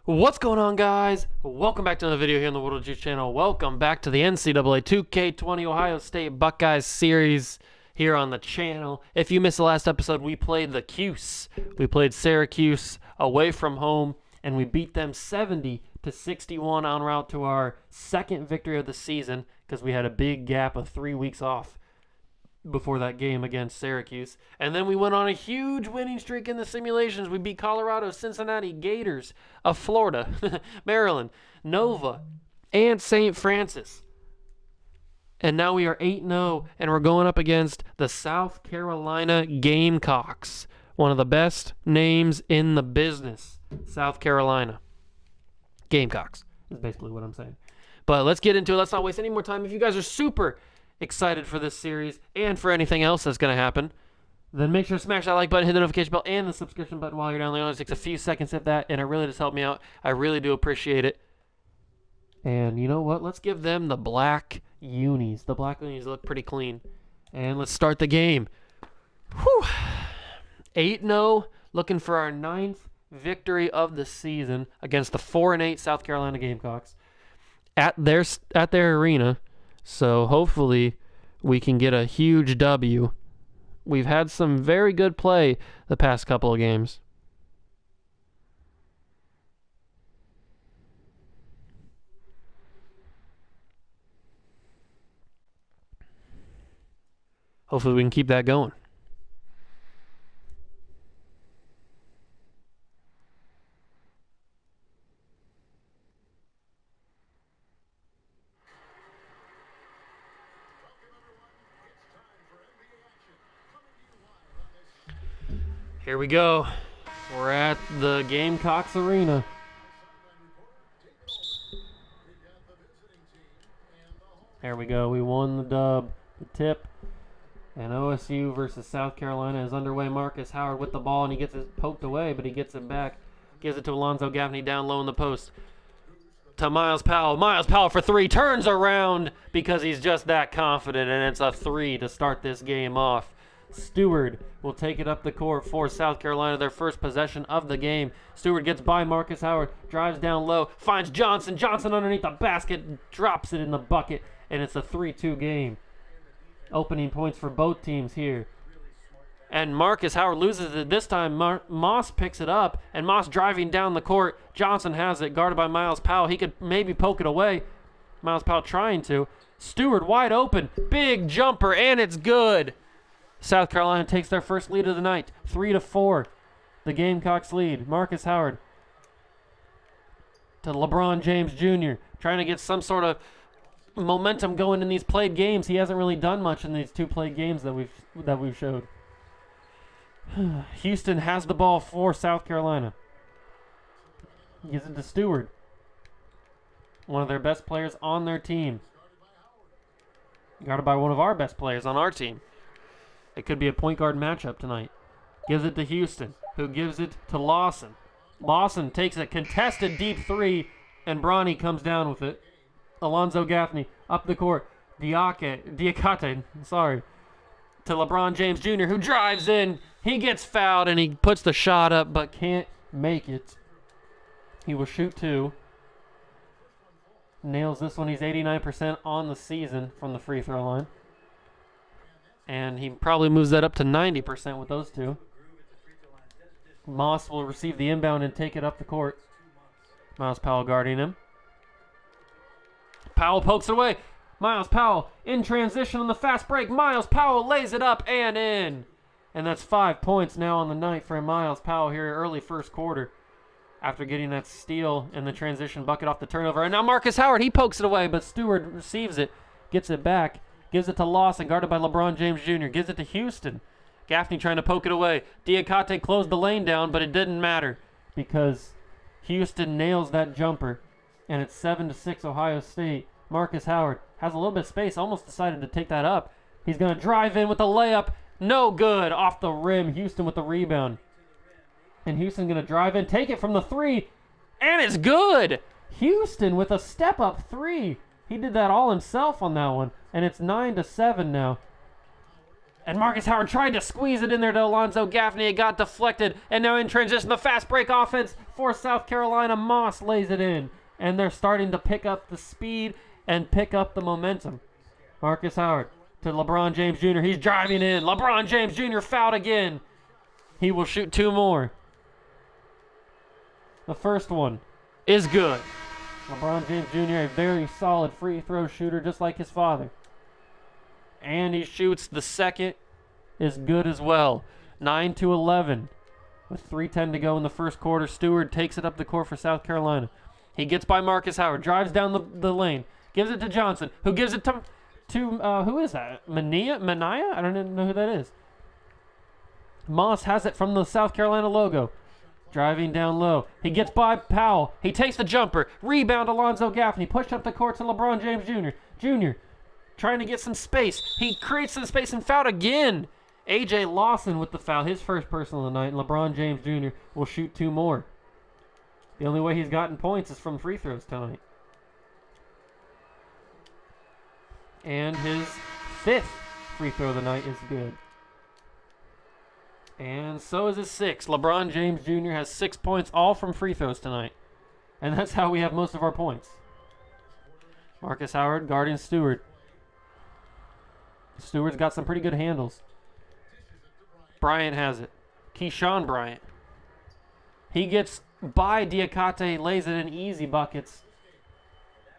What's going on, guys? Welcome back to another video here on the World of Juice channel. Welcome back to the NCAA 2K20 Ohio State Buckeyes series here on the channel. If you missed the last episode, we played the Cuse. We played Syracuse away from home, and we beat them 70-61 en route to our second victory of the season because we had a big gap of 3 weeks off before that game against Syracuse. And then we went on a huge winning streak in the simulations. We beat Colorado, Cincinnati, Gators of Florida, Maryland, Nova, and St. Francis. And now we are 8-0, and we're going up against the South Carolina Gamecocks. One of the best names in the business. South Carolina Gamecocks is basically what I'm saying. But let's get into it. Let's not waste any more time. If you guys are super excited for this series and for anything else that's going to happen, then make sure to smash that like button, hit the notification bell, and the subscription button while you're down there. It only takes a few seconds at that, and it really does help me out. I really do appreciate it. And you know what? Let's give them the black unis. The black unis look pretty clean. And let's start the game. Whew. 8-0, looking for our 9th victory of the season against the 4-8 South Carolina Gamecocks at their arena. So hopefully we can get a huge W. We've had some very good play the past couple of games. Hopefully we can keep that going. Here we go. We're at the Gamecocks Arena. There we go. We won the dub. The tip. And OSU versus South Carolina is underway. Marcus Howard with the ball, and he gets it poked away, but he gets it back. Gives it to Alonzo Gaffney down low in the post. To Miles Powell. Miles Powell for three. Turns around because he's just that confident, and it's a three to start this game off. Stewart will take it up the court for South Carolina, their first possession of the game. Stewart gets by Marcus Howard, drives down low, finds Johnson. Johnson underneath the basket, drops it in the bucket, and it's a 3-2 game. Opening points for both teams here. And Marcus Howard loses it this time. Moss picks it up, and Moss driving down the court. Johnson has it, guarded by Miles Powell. He could maybe poke it away. Miles Powell trying to. Stewart wide open, big jumper, and it's good. South Carolina takes their first lead of the night, 3-4. The Gamecocks lead. Marcus Howard to LeBron James Jr. trying to get some sort of momentum going in these played games. He hasn't really done much in these two played games that we've showed. Houston has the ball for South Carolina. Gives it to Stewart, one of their best players on their team. Guarded by one of our best players on our team. It could be a point guard matchup tonight. Gives it to Houston, who gives it to Lawson. Lawson takes a contested deep three, and Bronny comes down with it. Alonzo Gaffney up the court. Diakate, to LeBron James Jr., who drives in. He gets fouled, and he puts the shot up, but can't make it. He will shoot two. Nails this one. He's 89% on the season from the free throw line. And he probably moves that up to 90% with those two. Moss will receive the inbound and take it up the court. Miles Powell guarding him. Powell pokes it away. Miles Powell in transition on the fast break. Miles Powell lays it up and in. And that's 5 points now on the night for Miles Powell here early first quarter. After getting that steal and the transition bucket off the turnover. And now Marcus Howard, he pokes it away, but Stewart receives it. Gets it back. Gives it to Lawson, guarded by LeBron James Jr. Gives it to Houston. Gaffney trying to poke it away. Diakate closed the lane down, but it didn't matter because Houston nails that jumper. And it's 7-6 Ohio State. Marcus Howard has a little bit of space, almost decided to take that up. He's going to drive in with a layup. No good. Off the rim. Houston with the rebound. And Houston going to drive in, take it from the three, and it's good. Houston with a step-up three. He did that all himself on that one. And it's 9-7 now. And Marcus Howard tried to squeeze it in there to Alonzo Gaffney. It got deflected. And now in transition, the fast break offense for South Carolina. Moss lays it in. And they're starting to pick up the speed and pick up the momentum. Marcus Howard to LeBron James Jr. He's driving in. LeBron James Jr. fouled again. He will shoot 2 more. The first one is good. LeBron James Jr., a very solid free throw shooter, just like his father. And he shoots the second, is good as well. 9-11. With 3:10 to go in the first quarter, Stewart takes it up the court for South Carolina. He gets by Marcus Howard, drives down the lane, gives it to Johnson, who gives it to who is that? Mania? I don't even know who that is. Moss has it from the South Carolina logo. Driving down low. He gets by Powell. He takes the jumper. Rebound Alonzo Gaffney. Push up the court to LeBron James Jr. Trying to get some space. He creates some space and fouled again. A.J. Lawson with the foul. His first personal of the night. And LeBron James Jr. will shoot 2 more. The only way he's gotten points is from free throws tonight. And his 5th free throw of the night is good. And so is his 6th. LeBron James Jr. has 6 points, all from free throws tonight. And that's how we have most of our points. Marcus Howard guarding Stewart. Stewart's got some pretty good handles. Bryant has it. Keyshawn Bryant. He gets by Diakate, lays it in easy buckets.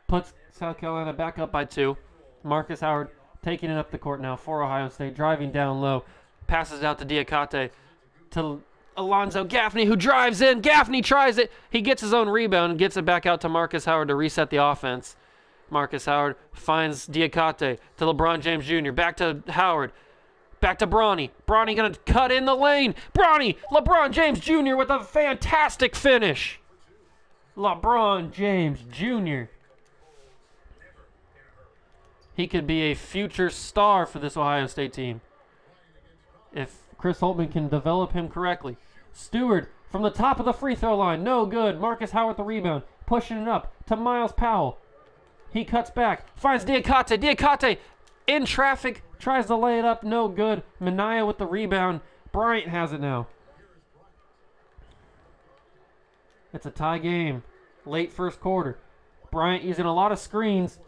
Puts South Carolina back up by 2. Marcus Howard taking it up the court now for Ohio State, driving down low. Passes out to Diakate to Alonzo Gaffney, who drives in. Gaffney tries it. He gets his own rebound and gets it back out to Marcus Howard to reset the offense. Marcus Howard finds Diakate to LeBron James Jr. Back to Howard. Back to Bronny. Bronny going to cut in the lane. Bronny! LeBron James Jr. with a fantastic finish. LeBron James Jr. He could be a future star for this Ohio State team if Chris Holtman can develop him correctly. Stewart from the top of the free throw line. No good. Marcus Howard the rebound. Pushing it up to Miles Powell. He cuts back. Finds Diakate. Diakate in traffic. Tries to lay it up. No good. Minaya with the rebound. Bryant has it now. It's a tie game. Late first quarter. Bryant using a lot of screens.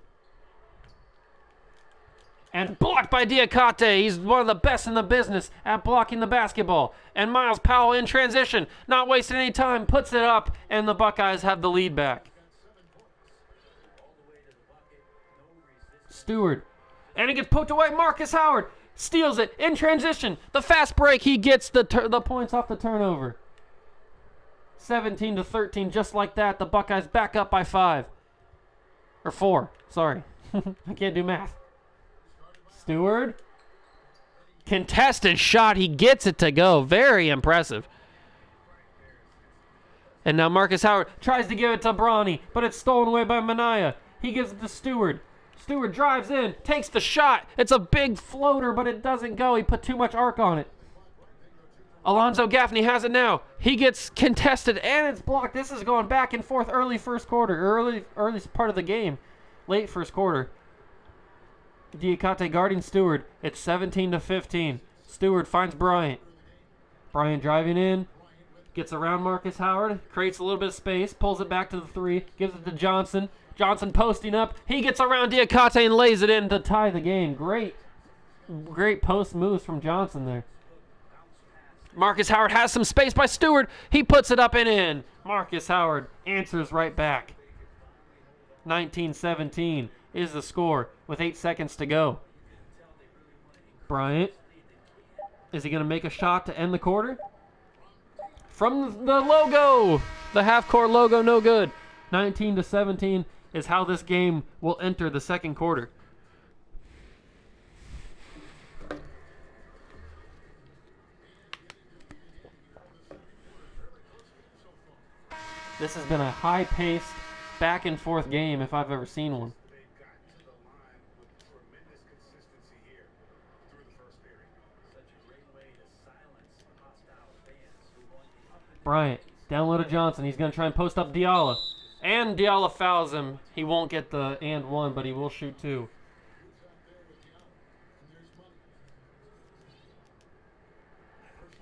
And blocked by Diakate. He's one of the best in the business at blocking the basketball. And Miles Powell in transition, not wasting any time, puts it up, and the Buckeyes have the lead back. Stewart. And it gets poked away. Marcus Howard steals it in transition. The fast break, he gets the points off the turnover. 17-13, just like that. The Buckeyes back up by 5. Or 4, sorry. I can't do math. Stewart. Contested shot. He gets it to go. Very impressive. And now Marcus Howard tries to give it to Bronny, but it's stolen away by Minaya. He gives it to Stewart. Stewart drives in, takes the shot. It's a big floater, but it doesn't go. He put too much arc on it. Alonzo Gaffney has it now. He gets contested, and it's blocked. This is going back and forth early first quarter, early part of the game. Late first quarter. Diakate guarding Stewart. It's 17-15. Stewart finds Bryant. Bryant driving in. Gets around Marcus Howard. Creates a little bit of space. Pulls it back to the 3. Gives it to Johnson. Johnson posting up. He gets around Diakate and lays it in to tie the game. Great post moves from Johnson there. Marcus Howard has some space by Stewart. He puts it up and in. Marcus Howard answers right back. 19-17 is the score with 8 seconds to go. Bryant. Is he going to make a shot to end the quarter? From the logo. The half-court logo, no good. 19-17 is how this game will enter the second quarter. This has been a high-paced, back-and-forth game if I've ever seen one. Bryant, down low to Johnson. He's going to try and post up Diallo. And Diallo fouls him. He won't get the and one, but he will shoot 2.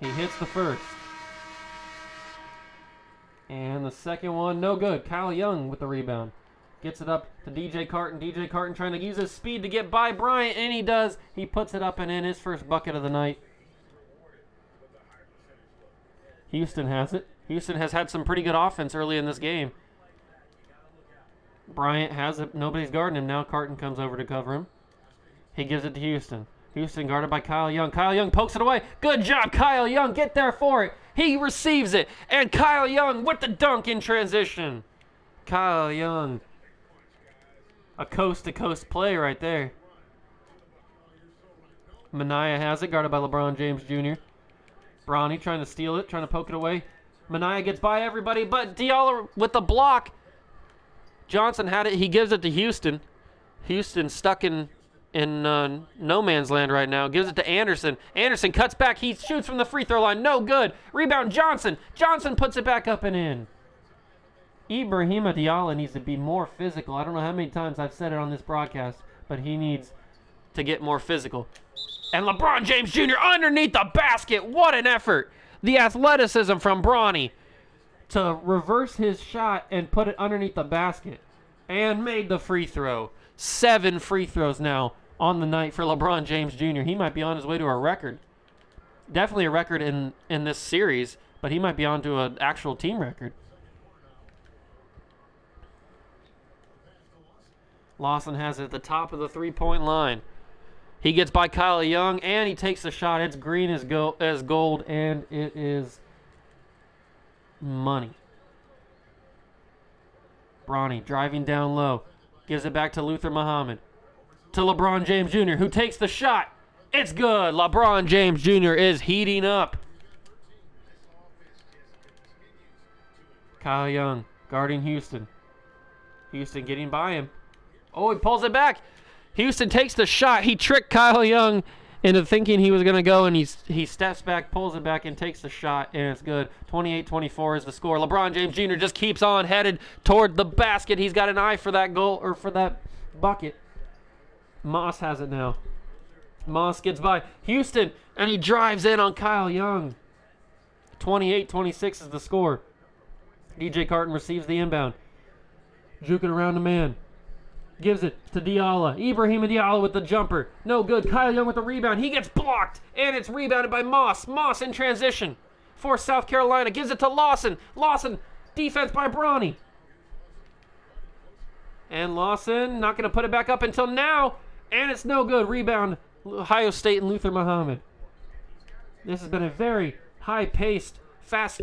He hits the first. And the second one, no good. Kyle Young with the rebound. Gets it up to DJ Carton. DJ Carton trying to use his speed to get by Bryant, and he does. He puts it up and in, his first bucket of the night. Houston has it. Houston has had some pretty good offense early in this game. Bryant has it. Nobody's guarding him now. Carton comes over to cover him. He gives it to Houston. Houston guarded by Kyle Young. Kyle Young pokes it away. Good job, Kyle Young. Get there for it. He receives it. And Kyle Young with the dunk in transition. Kyle Young. A coast-to-coast play right there. Mania has it, guarded by LeBron James Jr. Bronny trying to steal it, trying to poke it away. Mania gets by everybody, but Diallo with the block. Johnson had it. He gives it to Houston. Houston stuck in no man's land right now. Gives it to Anderson. Anderson cuts back. He shoots from the free throw line. No good. Rebound Johnson. Johnson puts it back up and in. Ibrahima Diallo needs to be more physical. I don't know how many times I've said it on this broadcast, but he needs to get more physical. And LeBron James Jr. underneath the basket. What an effort. The athleticism from Bronny to reverse his shot and put it underneath the basket. And made the free throw. 7 free throws now on the night for LeBron James Jr. He might be on his way to a record. Definitely a record in this series, but he might be on to an actual team record. Lawson has it at the top of the three-point line. He gets by Kyle Young, and he takes the shot. It's green as gold, and it is money. Bronny driving down low. Gives it back to Luther Muhammad. To LeBron James Jr., who takes the shot. It's good. LeBron James Jr. is heating up. Kyle Young guarding Houston. Houston getting by him. Oh, he pulls it back. Houston takes the shot. He tricked Kyle Young into thinking he was going to go, and he steps back, pulls it back, and takes the shot, and it's good. 28-24 is the score. LeBron James Jr. just keeps on headed toward the basket. He's got an eye for that goal, or for that bucket. Moss has it now. Moss gets by Houston, and he drives in on Kyle Young. 28-26 is the score. DJ Carton receives the inbound. Juking around the man. Gives it to Diallo. Ibrahima Diallo with the jumper. No good. Kyle Young with the rebound. He gets blocked, and it's rebounded by Moss. Moss in transition for South Carolina. Gives it to Lawson. Lawson, defense by Bronny. And Lawson not going to put it back up until now, and it's no good. Rebound, Ohio State and Luther Muhammad. This has been a very high-paced, fast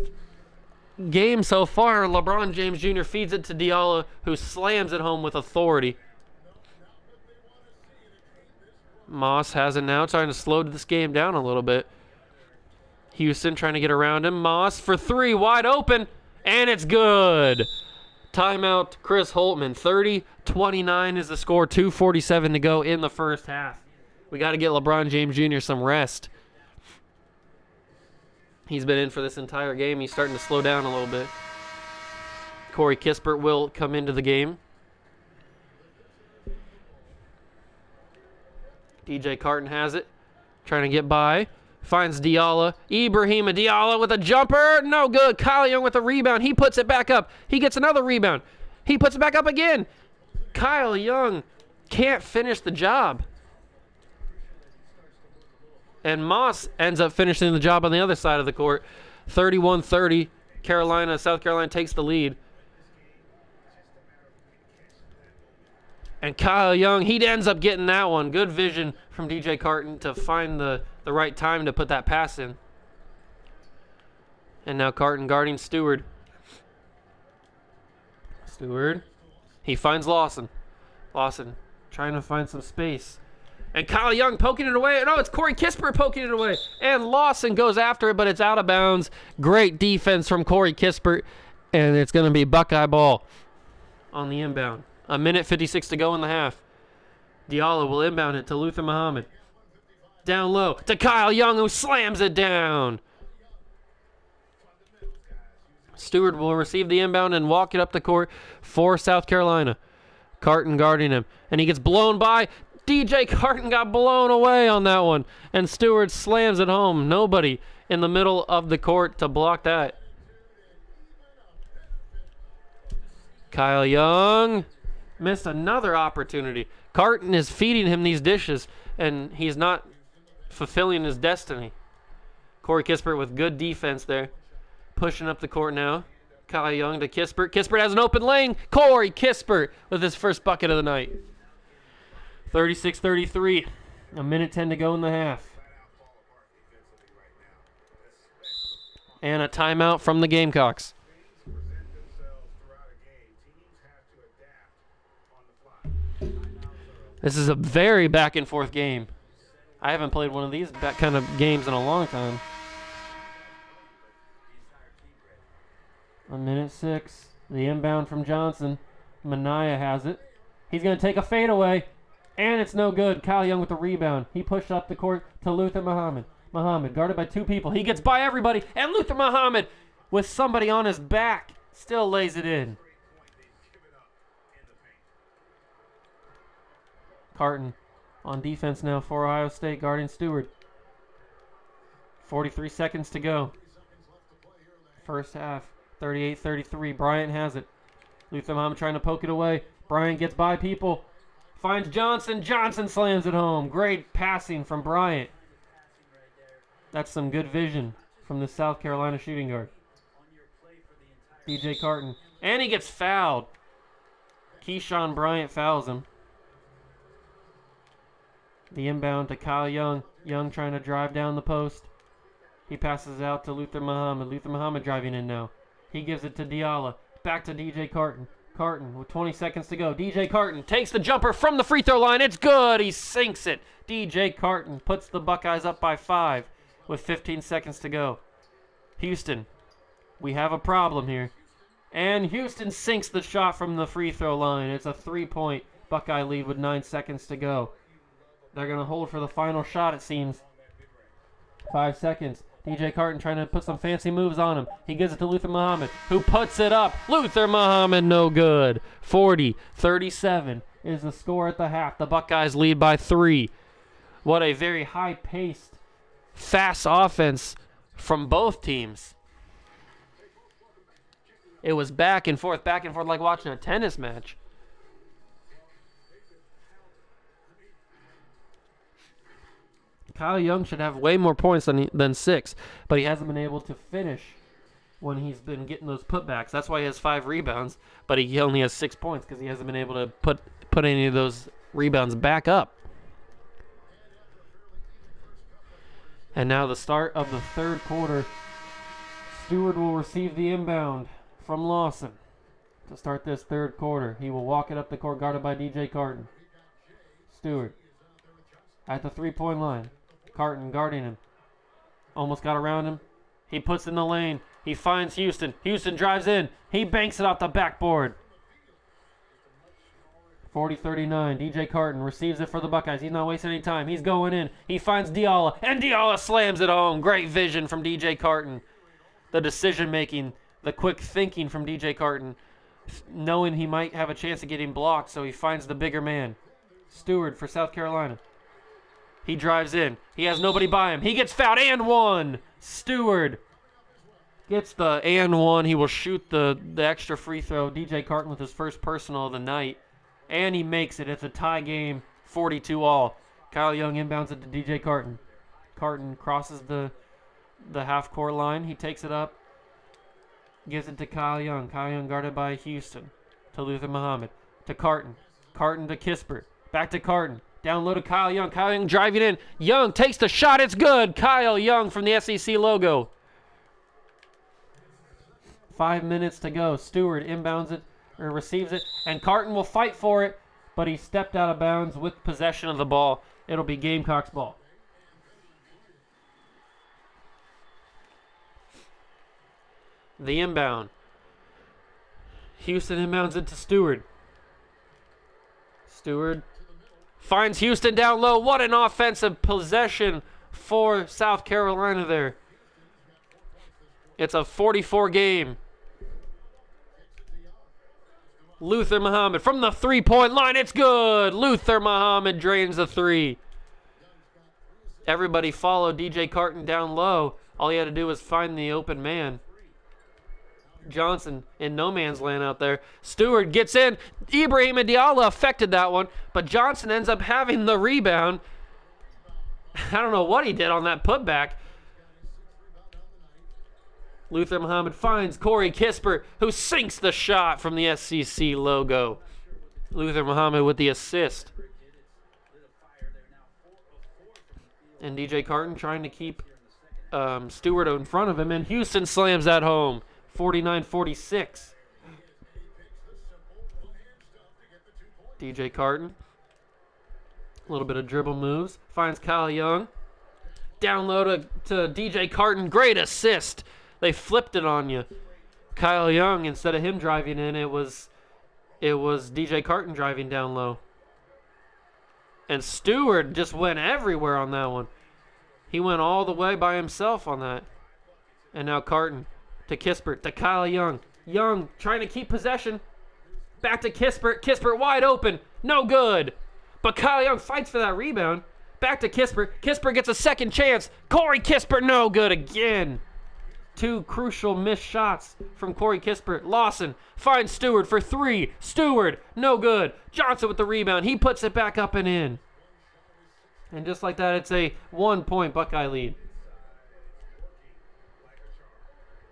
game so far. LeBron James Jr. feeds it to Diallo, who slams it home with authority. Moss has it now, trying to slow this game down a little bit. Houston trying to get around him. Moss for 3, wide open, and it's good. Timeout, Chris Holtman. 30-29 is the score. 2:47 to go in the first half. We got to get LeBron James Jr. some rest. He's been in for this entire game. He's starting to slow down a little bit. Corey Kispert will come into the game. DJ Carton has it. Trying to get by. Finds Diallo. Ibrahima Diallo with a jumper. No good. Kyle Young with a rebound. He puts it back up. He gets another rebound. He puts it back up again. Kyle Young can't finish the job. And Moss ends up finishing the job on the other side of the court. 31-30. South Carolina takes the lead. And Kyle Young, he ends up getting that one. Good vision from DJ Carton to find the right time to put that pass in. And now Carton guarding Stewart. Stewart. He finds Lawson. Lawson trying to find some space. And Kyle Young poking it away. No, it's Corey Kispert poking it away. And Lawson goes after it, but it's out of bounds. Great defense from Corey Kispert. And it's going to be Buckeye ball on the inbound. 1:56 to go in the half. Diallo will inbound it to Luther Muhammad. Down low to Kyle Young, who slams it down. Stewart will receive the inbound and walk it up the court for South Carolina. Carton guarding him. And he gets blown by. DJ Carton got blown away on that one. And Stewart slams it home. Nobody in the middle of the court to block that. Kyle Young missed another opportunity. Carton is feeding him these dishes, and he's not fulfilling his destiny. Corey Kispert with good defense there. Pushing up the court now. Kyle Young to Kispert. Kispert has an open lane. Corey Kispert with his first bucket of the night. 36-33. A minute 10 to go in the half. And a timeout from the Gamecocks. This is a very back and forth game. I haven't played one of these kind of games in a long time. A minute 6. The inbound from Johnson. Mania has it. He's going to take a fadeaway. And it's no good. Kyle Young with the rebound. He pushed up the court to Luther Muhammad. Muhammad guarded by 2 people. He gets by everybody. And Luther Muhammad with somebody on his back still lays it in. Carton on defense now for Ohio State, guarding Stewart. 43 seconds to go. First half, 38-33. Bryant has it. Luther Muhammad trying to poke it away. Bryant gets by people. Finds Johnson. Johnson slams it home. Great passing from Bryant. That's some good vision from the South Carolina shooting guard. DJ Carton. And he gets fouled. Keyshawn Bryant fouls him. The inbound to Kyle Young. Young trying to drive down the post. He passes out to Luther Muhammad. Luther Muhammad driving in now. He gives it to Diallo. Back to DJ Carton. Carton with 20 seconds to go. DJ Carton takes the jumper from the free throw line. It's good. He sinks it. DJ Carton puts the Buckeyes up by 5 with 15 seconds to go. Houston, we have a problem here. And Houston sinks the shot from the free throw line. It's a 3-point Buckeye lead with 9 seconds to go. They're going to hold for the final shot, it seems. 5 seconds. DJ Carton trying to put some fancy moves on him. He gives it to Luther Muhammad, who puts it up. Luther Muhammad, no good. 40-37 is the score at the half. The Buckeyes lead by 3. What a very high-paced, fast offense from both teams. It was back and forth like watching a tennis match. Kyle Young should have way more points than 6, but he hasn't been able to finish when he's been getting those putbacks. That's why he has 5 rebounds, but he only has 6 points because he hasn't been able to put any of those rebounds back up. And now the start of the third quarter. Stewart will receive the inbound from Lawson to start this third quarter. He will walk it up the court, guarded by DJ Carton. Stewart at the 3-point line. Carton guarding him. Almost got around him. He puts in the lane. He finds Houston. Houston drives in. He banks it off the backboard. 40-39. DJ Carton receives it for the Buckeyes. He's not wasting any time. He's going in. He finds Diallo. And Diallo slams it home. Great vision from DJ Carton. The decision-making, the quick thinking from DJ Carton, knowing he might have a chance of getting blocked, so he finds the bigger man. Stewart for South Carolina. He drives in. He has nobody by him. He gets fouled and 1. Stewart gets the and 1. He will shoot the extra free throw. DJ Carton with his first personal of the night. And he makes it. It's a tie game, 42-all. Kyle Young inbounds it to DJ Carton. Carton crosses the half-court line. He takes it up. Gives it to Kyle Young. Kyle Young guarded by Houston. To Luther Muhammad. To Carton. Carton to Kispert. Back to Carton. Down low to Kyle Young. Kyle Young driving in. Young takes the shot. It's good. Kyle Young from the SEC logo. 5 minutes to go. Stewart inbounds it, or receives it, and Carton will fight for it, but he stepped out of bounds with possession of the ball. It'll be Gamecocks ball. The inbound. Houston inbounds it to Stewart. Stewart finds Houston down low. What an offensive possession for South Carolina there. It's a 44 game. Luther Muhammad from the 3-point line. It's good. Luther Muhammad drains the 3. Everybody followed DJ Carton down low. All he had to do was find the open man. Johnson in no man's land out there. Stewart gets in. Ibrahim Diallo affected that one, but Johnson ends up having the rebound. I don't know what he did on that putback. Luther Muhammad finds Corey Kispert, who sinks the shot from the SEC logo. Luther Muhammad with the assist. And DJ Carton trying to keep Stewart in front of him, and Houston slams that home. 49-46. DJ Carton. A little bit of dribble moves. Finds Kyle Young. Down low to DJ Carton. Great assist. They flipped it on you. Kyle Young, instead of him driving in, it was DJ Carton driving down low. And Stewart just went everywhere on that one. He went all the way by himself on that. And now Carton to Kispert, to Kyle Young. Young trying to keep possession. Back to Kispert. Kispert wide open. No good. But Kyle Young fights for that rebound. Back to Kispert. Kispert gets a second chance. Corey Kispert, no good again. Two crucial missed shots from Corey Kispert. Lawson finds Stewart for three. Stewart, no good. Johnson with the rebound. He puts it back up and in. And just like that, it's a 1-point Buckeye lead.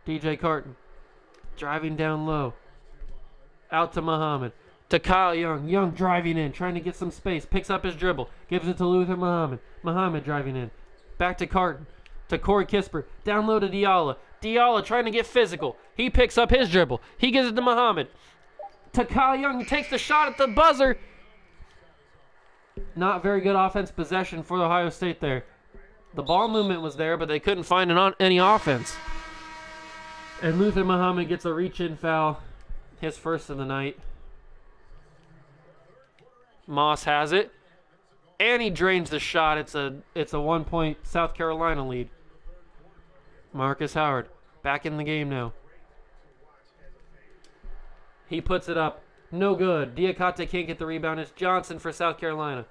DJ Carton driving down low. Out to Muhammad. To Kyle Young. Young driving in, trying to get some space. Picks up his dribble. Gives it to Luther Muhammad. Muhammad driving in. Back to Carton. To Corey Kispert. Down low to Diallo. Diallo trying to get physical. He picks up his dribble. He gives it to Muhammad. To Kyle Young. He takes the shot at the buzzer. Not very good offense possession for Ohio State there. The ball movement was there, but they couldn't find any offense. And Luther Muhammad gets a reach-in foul. His first of the night. Moss has it. And he drains the shot. It's a 1-point South Carolina lead. Marcus Howard back in the game now. He puts it up. No good. Diakate can't get the rebound. It's Johnson for South Carolina.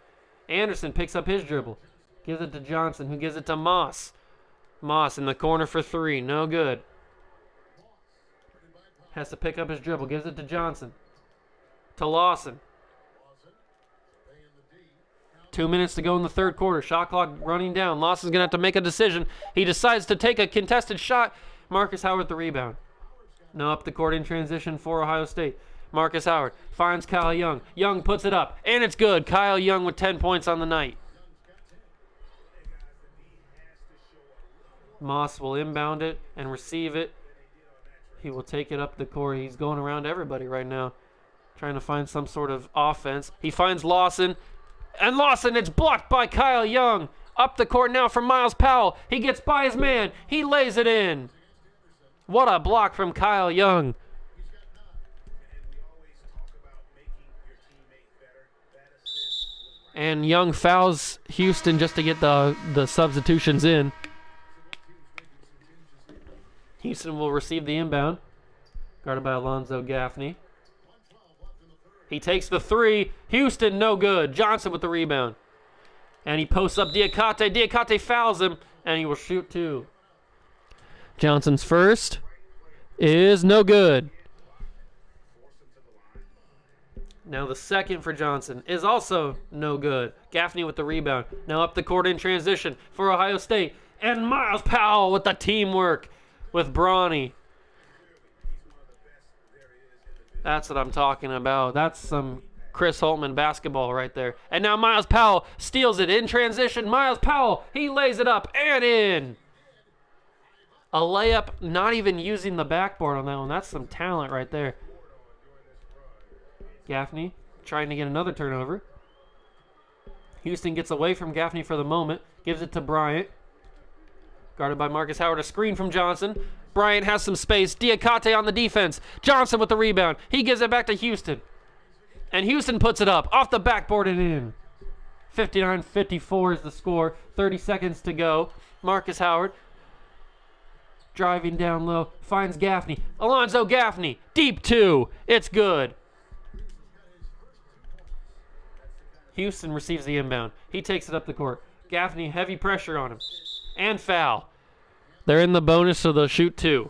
Anderson picks up his dribble. Gives it to Johnson, who gives it to Moss. Moss in the corner for three. No good. Has to pick up his dribble. Gives it to Johnson. To Lawson. 2 minutes to go in the third quarter. Shot clock running down. Lawson's going to have to make a decision. He decides to take a contested shot. Marcus Howard the rebound. No, up the court in transition for Ohio State. Marcus Howard finds Kyle Young. Young puts it up, and it's good. Kyle Young with 10 points on the night. Moss will inbound it and receive it. He will take it up the court. He's going around everybody right now, trying to find some sort of offense. He finds Lawson, and Lawson, it's blocked by Kyle Young. Up the court now for Miles Powell. He gets by his man. He lays it in. What a block from Kyle Young. And Young fouls Houston just to get the substitutions in. Houston will receive the inbound. Guarded by Alonzo Gaffney. He takes the three. Houston, no good. Johnson with the rebound. And he posts up Diakate. Diakate fouls him, and he will shoot two. Johnson's first is no good. Now the second for Johnson is also no good. Gaffney with the rebound. Now up the court in transition for Ohio State. And Miles Powell with the teamwork with Bronny. That's what I'm talking about. That's some Chris Holtman basketball right there. And now Miles Powell steals it in transition. Miles Powell, he lays it up and in. A layup, not even using the backboard on that one. That's some talent right there. Gaffney trying to get another turnover. Houston gets away from Gaffney for the moment. Gives it to Bryant. Guarded by Marcus Howard. A screen from Johnson. Bryant has some space. Diakate on the defense. Johnson with the rebound. He gives it back to Houston. And Houston puts it up. Off the backboard and in. 59-54 is the score. 30 seconds to go. Marcus Howard driving down low. Finds Gaffney. Alonzo Gaffney. Deep two. It's good. Houston receives the inbound. He takes it up the court. Gaffney, heavy pressure on him. And foul. They're in the bonus, so they'll shoot 2.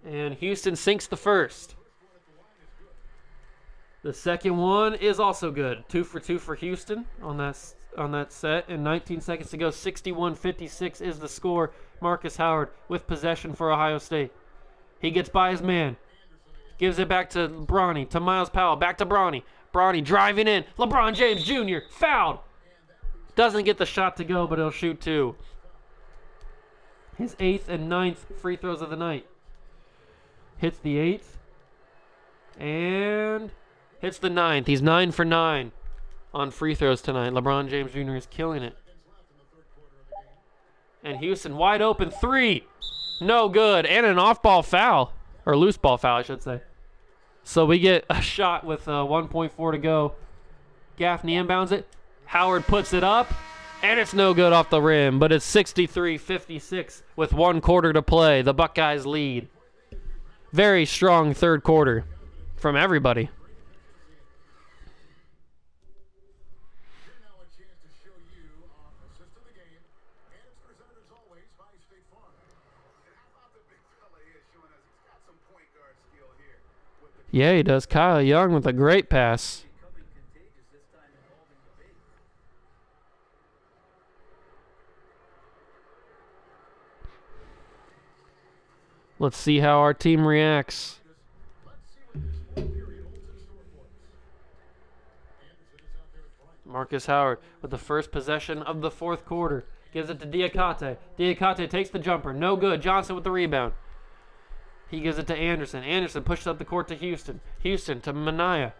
And Houston sinks the first. The second one is also good. 2 for 2 for Houston on that set. And 19 seconds to go. 61-56 is the score. Marcus Howard with possession for Ohio State. He gets by his man. Gives it back to Bronny, to Miles Powell. Back to Bronny. Bronny driving in. LeBron James Jr. fouled. Doesn't get the shot to go, but he'll shoot 2. His 8th and 9th free throws of the night. Hits the 8th. And hits the 9th. He's 9 for 9 on free throws tonight. LeBron James Jr. is killing it. And Houston wide open 3. No good. And an off-ball foul. Or loose ball foul, I should say. So we get a shot with 1.4 to go. Gaffney inbounds it. Howard puts it up. And it's no good off the rim. But it's 63-56 with 1 quarter to play. The Buckeyes lead. Very strong third quarter from everybody. Yeah, he does. Kyle Young with a great pass. Let's see how our team reacts. Marcus Howard with the first possession of the fourth quarter. Gives it to Diakate. Diakate takes the jumper. No good. Johnson with the rebound. He gives it to Anderson. Anderson pushes up the court to Houston. Houston to Minaya.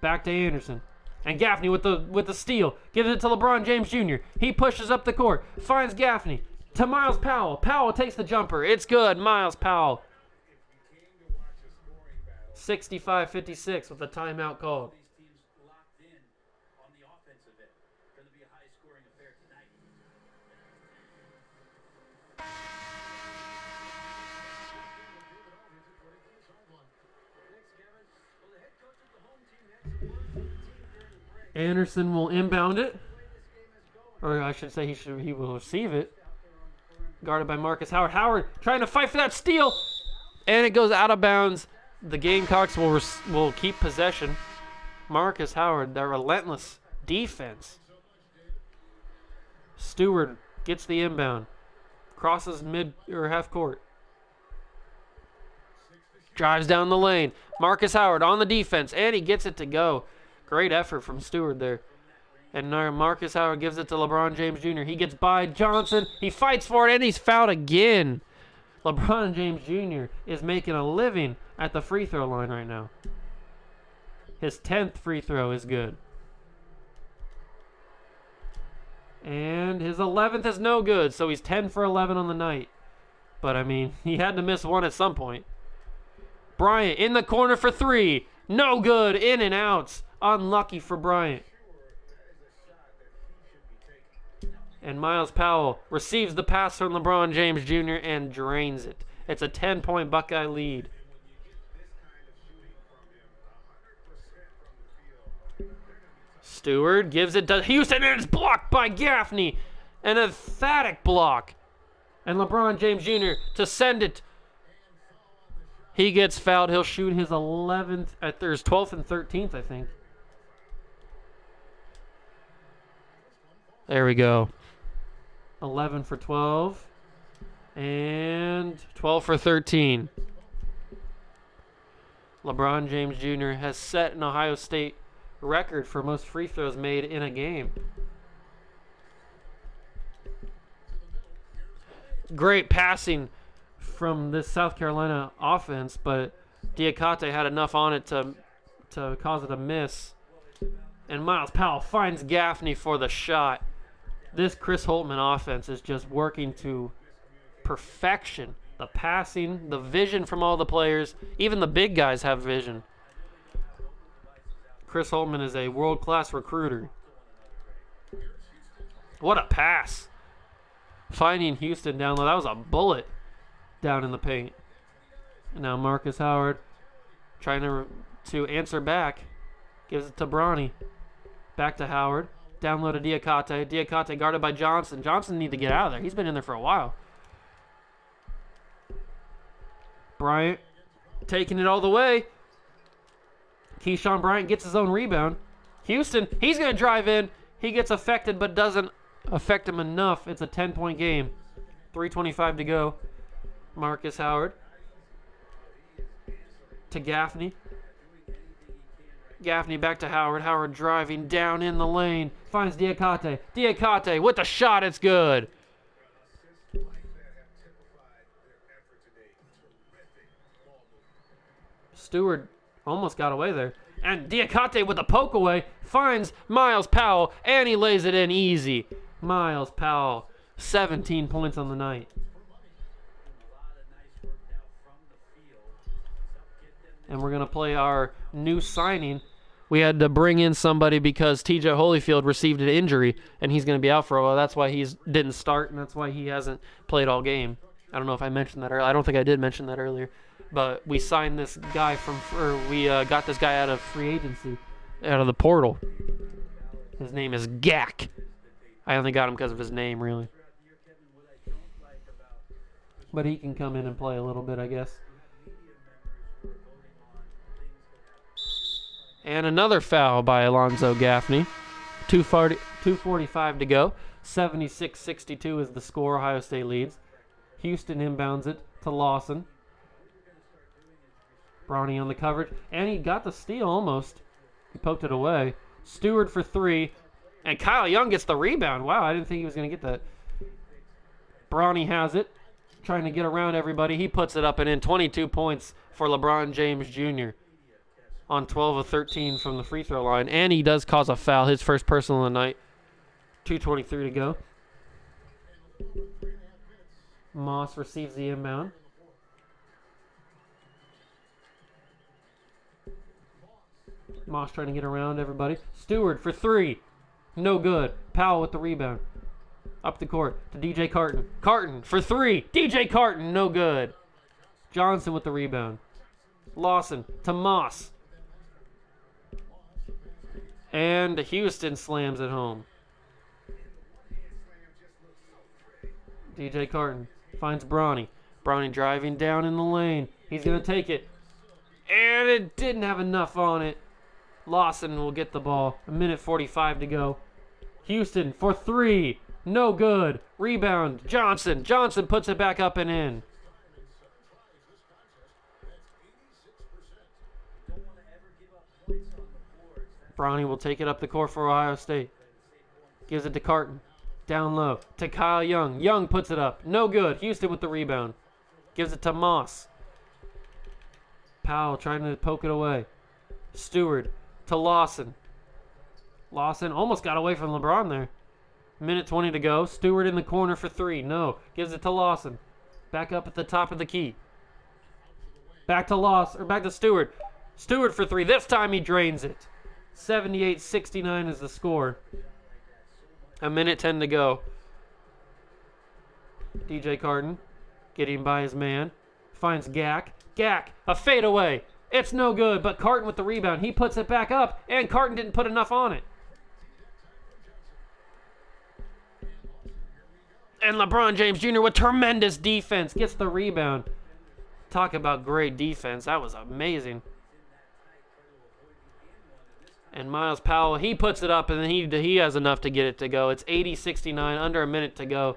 Back to Anderson. And Gaffney with the steal. Gives it to LeBron James Jr. He pushes up the court. Finds Gaffney. To Miles Powell. Powell takes the jumper. It's good. Miles Powell. 65-56 with the timeout called. Anderson will inbound it. Or I should say he will receive it. Guarded by Marcus Howard. Howard trying to fight for that steal. And it goes out of bounds. The Gamecocks will keep possession. Marcus Howard, that relentless defense. Stewart gets the inbound. Crosses mid or half court. Drives down the lane. Marcus Howard on the defense. And he gets it to go. Great effort from Stewart there. And now Marcus Howard gives it to LeBron James Jr. He gets by Johnson. He fights for it, and he's fouled again. LeBron James Jr. is making a living at the free throw line right now. His 10th free throw is good. And his 11th is no good, so he's 10 for 11 on the night. But, I mean, he had to miss one at some point. Bryant in the corner for 3. No good. In and out. Unlucky for Bryant. And Miles Powell receives the pass from LeBron James Jr. and drains it. It's a 10-point Buckeye lead. Stewart gives it to Houston, and it's blocked by Gaffney. An emphatic block. And LeBron James Jr. to send it. He gets fouled. He'll shoot his 11th. There's 12th and 13th, I think. There we go. 11 for 12. And 12 for 13. LeBron James Jr. has set an Ohio State record for most free throws made in a game. Great passing from this South Carolina offense, but Diakate had enough on it to cause it a miss. And Miles Powell finds Gaffney for the shot. This Chris Holtman offense is just working to perfection. The passing, the vision from all the players. Even the big guys have vision. Chris Holtman is a world-class recruiter. What a pass. Finding Houston down low. That was a bullet down in the paint. And now Marcus Howard trying to answer back. Gives it to Bronny. Back to Howard. Down low to Diakate. Diakate guarded by Johnson. Johnson need to get out of there. He's been in there for a while. Bryant taking it all the way. Keyshawn Bryant gets his own rebound. Houston, he's going to drive in. He gets affected but doesn't affect him enough. It's a 10-point game. 3:25 to go. Marcus Howard to Gaffney. Gaffney back to Howard. Howard driving down in the lane. Finds Diakate. Diakate with the shot. It's good. Stewart almost got away there. And Diakate with a poke away finds Miles Powell, and he lays it in easy. Miles Powell, 17 points on the night. And we're going to play our new signing. We had to bring in somebody because TJ Holyfield received an injury, and he's going to be out for a while. That's why he didn't start, and that's why he hasn't played all game. I don't know if I mentioned that earlier. I don't think I did mention that earlier. But we signed this guy we got this guy out of free agency, out of the portal. His name is Gak. I only got him because of his name, really. But he can come in and play a little bit, I guess. And another foul by Alonzo Gaffney. 2:45 to go. 76-62 is the score. Ohio State leads. Houston inbounds it to Lawson. Bronny on the coverage. And he got the steal almost. He poked it away. Stewart for three. And Kyle Young gets the rebound. Wow, I didn't think he was going to get that. Bronny has it. Trying to get around everybody. He puts it up and in. 22 points for LeBron James Jr. on 12 of 13 from the free throw line. And he does cause a foul. His first personal of the night. 2:23 to go. Moss receives the inbound. Moss trying to get around everybody. Stewart for three. No good. Powell with the rebound. Up the court to DJ Carton. Carton for three. DJ Carton, no good. Johnson with the rebound. Lawson to Moss. And Houston slams it home. DJ Carton finds Bronny. Bronny driving down in the lane. He's going to take it. And it didn't have enough on it. Lawson will get the ball. 1:45 to go. Houston for three. No good. Rebound. Johnson. Johnson puts it back up and in. Bronny will take it up the court for Ohio State. Gives it to Carton. Down low to Kyle Young. Young puts it up. No good. Houston with the rebound. Gives it to Moss. Powell trying to poke it away. Stewart to Lawson. Lawson almost got away from LeBron there. 1:20 to go. Stewart in the corner for three. No. Gives it to Lawson. Back up at the top of the key. Back to Stewart. Stewart for three. This time he drains it. 78-69 is the score. 1:10 to go. DJ Carton getting by his man. Finds Gak. Gak, a fadeaway. It's no good, but Carton with the rebound. He puts it back up, and Carton didn't put enough on it. And LeBron James Jr. with tremendous defense gets the rebound. Talk about great defense. That was amazing. And Miles Powell, he puts it up, and then he has enough to get it to go. It's 80-69, under a minute to go.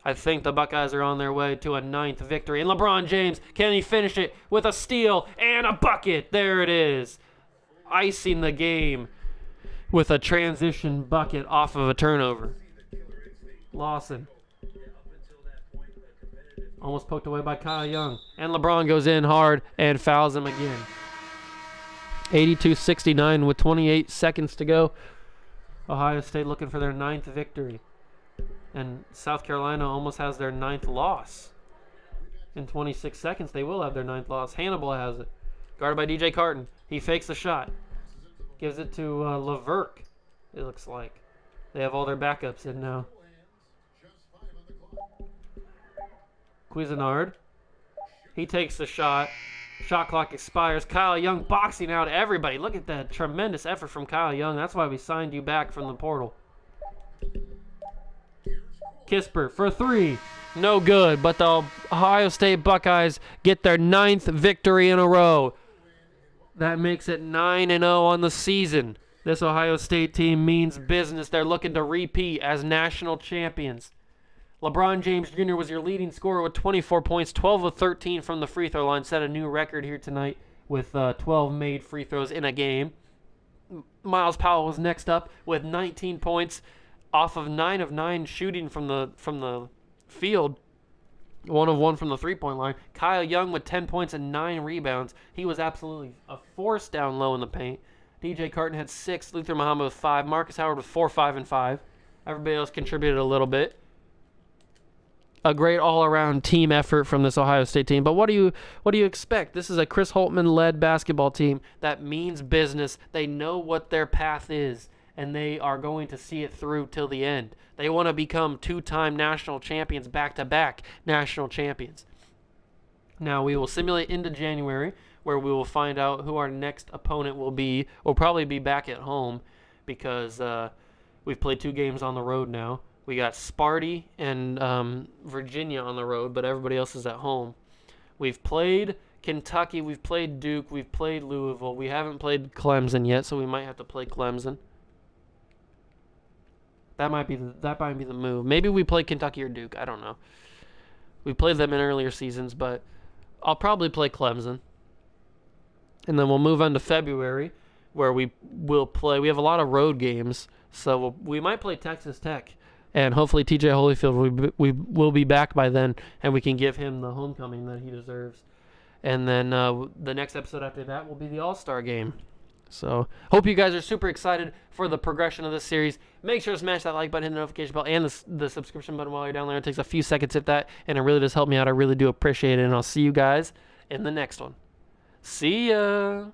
I think the Buckeyes are on their way to a 9th victory. And LeBron James, can he finish it with a steal and a bucket? There it is. Icing the game with a transition bucket off of a turnover. Lawson. Almost poked away by Kyle Young. And LeBron goes in hard and fouls him again. 82-69 with 28 seconds to go. Ohio State looking for their 9th victory. And South Carolina almost has their 9th loss. In 26 seconds, they will have their 9th loss. Hannibal has it. Guarded by DJ Carton. He fakes the shot. Gives it to Leverk, it looks like. They have all their backups in now. Cuisinart. He takes the shot. Shot clock expires. Kyle Young boxing out everybody. Look at that tremendous effort from Kyle Young. That's why we signed you back from the portal. Kisper for 3. No good, but the Ohio State Buckeyes get their 9th victory in a row. That makes it 9-0 on the season. This Ohio State team means business. They're looking to repeat as national champions. LeBron James Jr. was your leading scorer with 24 points, 12 of 13 from the free throw line. Set a new record here tonight with 12 made free throws in a game. Miles Powell was next up with 19 points off of 9 of 9 shooting from the field. 1 of 1 from the three-point line. Kyle Young with 10 points and 9 rebounds. He was absolutely a force down low in the paint. DJ Carton had 6. Luther Muhammad with 5. Marcus Howard with 4, 5, and 5. Everybody else contributed a little bit. A great all-around team effort from this Ohio State team. But what do you expect? This is a Chris Holtmann-led basketball team that means business. They know what their path is, and they are going to see it through till the end. They want to become 2-time national champions, back-to-back national champions. Now, we will simulate into January, where we will find out who our next opponent will be. We'll probably be back at home because we've played 2 games on the road now. We got Sparty and Virginia on the road, but everybody else is at home. We've played Kentucky, we've played Duke, we've played Louisville. We haven't played Clemson yet, so we might have to play Clemson. That might be the move. Maybe we play Kentucky or Duke. I don't know. We played them in earlier seasons, but I'll probably play Clemson. And then we'll move on to February, where we will play. We have a lot of road games, so we might play Texas Tech. And hopefully TJ Holyfield will be back by then, and we can give him the homecoming that he deserves. And then the next episode after that will be the All-Star game. So hope you guys are super excited for the progression of this series. Make sure to smash that like button, hit the notification bell, and the subscription button while you're down there. It takes a few seconds to hit that, and it really does help me out. I really do appreciate it, and I'll see you guys in the next one. See ya!